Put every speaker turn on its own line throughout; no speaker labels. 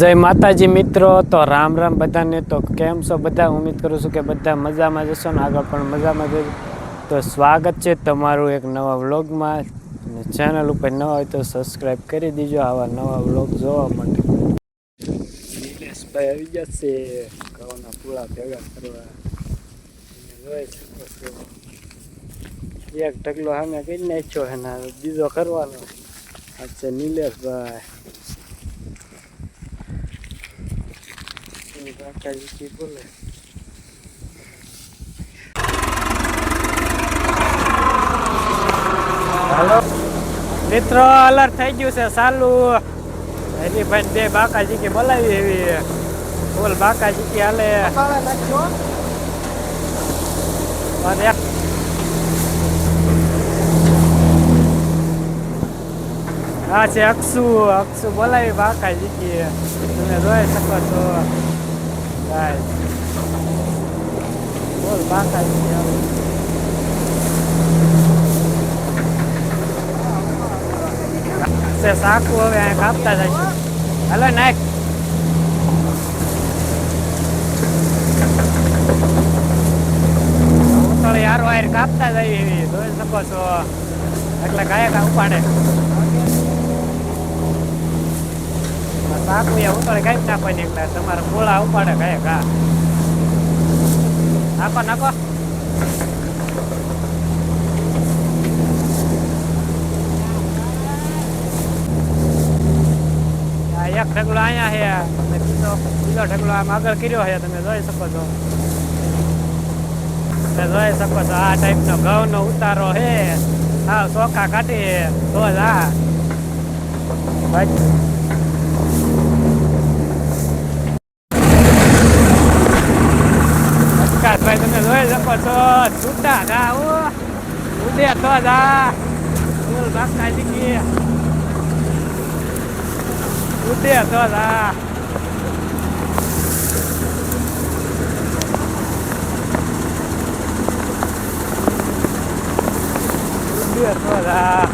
જય માતાજી મિત્રો, તો રામ રામ બધાને। તો કેમ છો બધા? ઉમ્મીદ કરું છું કે બધા મજામાં જશો ને આગળ પણ મજામાં જજો। તો સ્વાગત છે તમારું એક નવા વ્લોગમાં। ચેનલ ઉપર નવા હોય તો સબસ્ક્રાઈબ કરી દીજો આવા નવા વ્લોગ જોવા માટે। નિલેશભાઈ આવી ગયા છે ઘઉંના પૂળા ભેગા કરવા। એક ઢગલો સામે કરી નાખ્યો છે ને બીજો કરવાનો છે નિલેશભાઈ। બોલે હાલો મિત્રો, અલર્ટ થઈ ગયું છે ચાલુ। હજી ભાઈ બે બાકાજી કે બોલાવી એવી બોલ બાકાજી કે હાલે હા છે અક્ષુ બોલાવી બાકાજી કે તમે જોઈ શકો છો। બોલ બાકાજી છે સાકું હવે અહીંયા કાપતા જઈશું। હાલો નાખ ઉતળી હારો હાર કાપતા જઈએ એવી જોઈ શકો છો। એટલે કાંઈ ઉપાડે સાકું એ ઉતળી કાંઈ નાખવાની એટલે તમારે ગોળા ઉપાડે કાંઈ ઘા નાખો નાખો। એક ઢગલો અહીંયા છે અને બીજો ઢગલો આમ આગળ કર્યો છે તમે જોઈ શકો છો। તમે જોઈ શકો છો આ ટાઈપનો ઘઉંનો ઉતારો છે। હા ચોખા કાઢી તો જ આ ભાઈ તમે જોઈ શકો છો છૂટા ઘા ઉડે તો જ આ ફૂલ બાકા જીકી ઉડે તો જ આ ઉડે તો જ આ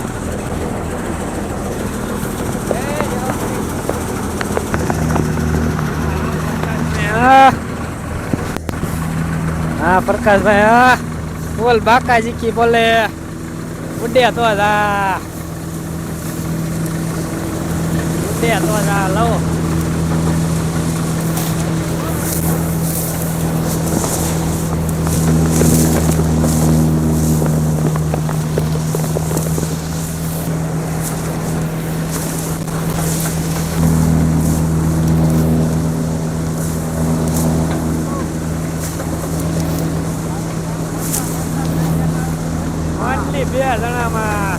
હા પ્રકાશભાઈ હા બોલ બાકાજી કી બોલે ઉડે તો જ આ ઉડે તો જ આ લો બે જણામાં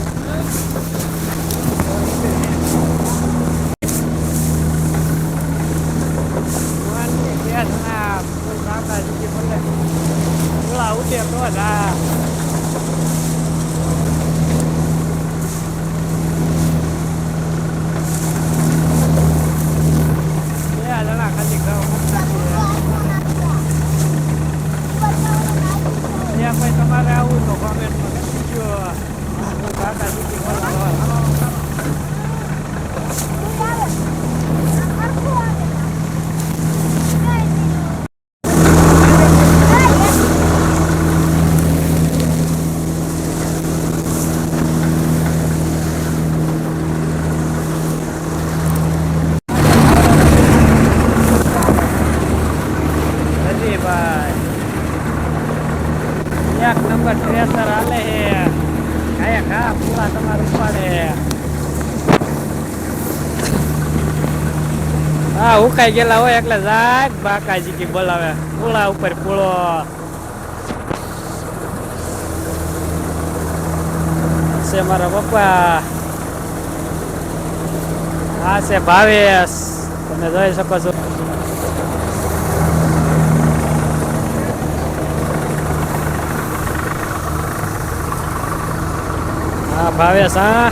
ઉઠે તો જ આ બે જણા ખાલી ભાઈ તમારે આવું તો કોમેન્ટમાં એક નંબર ટ્રેસર હાલે છે કાંઈ ઘા પૂરા તમારે ઉપાડે। હા ઉકાઈ ગયેલા હોય એટલે જાય બાકાજી કી બોલાવે પૂળા ઉપર પૂળો છે મારા પપ્પા। આ છે ભાવેશ તમે જોઈ શકો છો। હા ભાવેશ હા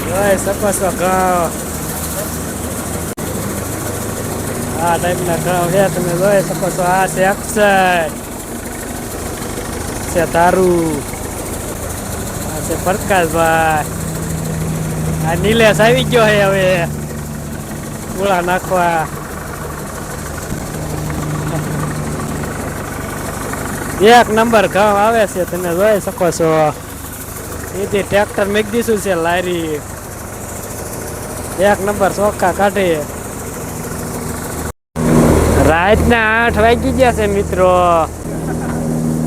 જોઈ શકો છો ઘઉં આ ટાઈપના ઘઉં છે તમે જોઈ શકો છો। આ છે અક્ષય છે તારું છે પ્રકાશભાઈ. આ નિલેશ આવી ગયો છે હવે ગોળા નાખવા. એક નંબર ઘઉં આવે છે, તમે જોઈ શકો છો. એથી ટ્રેક્ટર મેક દીધું છે લારી. એક નંબર ચોખ્ખા કાઢી. રાતના 8 વાગી ગયા છે મિત્રો.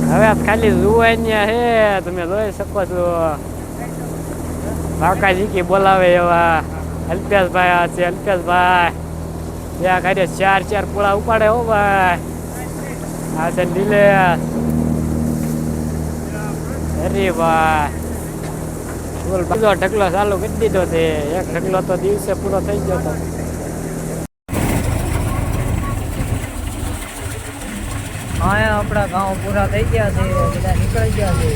હવે ખાલી જુવાનિયા છે, તમે જોઈ શકો છો. કાકાજી બોલાવે એવા અલ્પેશભાઈ આ છે. અલ્પેશભાઈ ત્યાં કાઢે 4 પૂળા ઉપાડે હો ભાઈ. આ છે નિલેશ. અરે ભાઈ બોલ, બીજો ઢગલો ચાલુ કરી દીધો છે. એક ઢગલો તો દિવસે પૂરો થઈ ગયો હતો.
હા આપણા ગામ પૂરા થઈ ગયા છે, બધા નીકળી ગયા છે.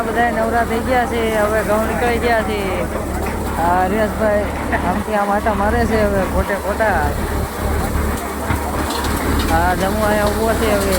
બધા નવરા થઈ ગયા છે, હવે ઘઉં નીકળી ગયા છે. આ હરેશભાઈ આમથી આમ આટા મારે છે હવે ખોટે ખોટા. આ જમવા અહીંયા ઊભો છે હવે.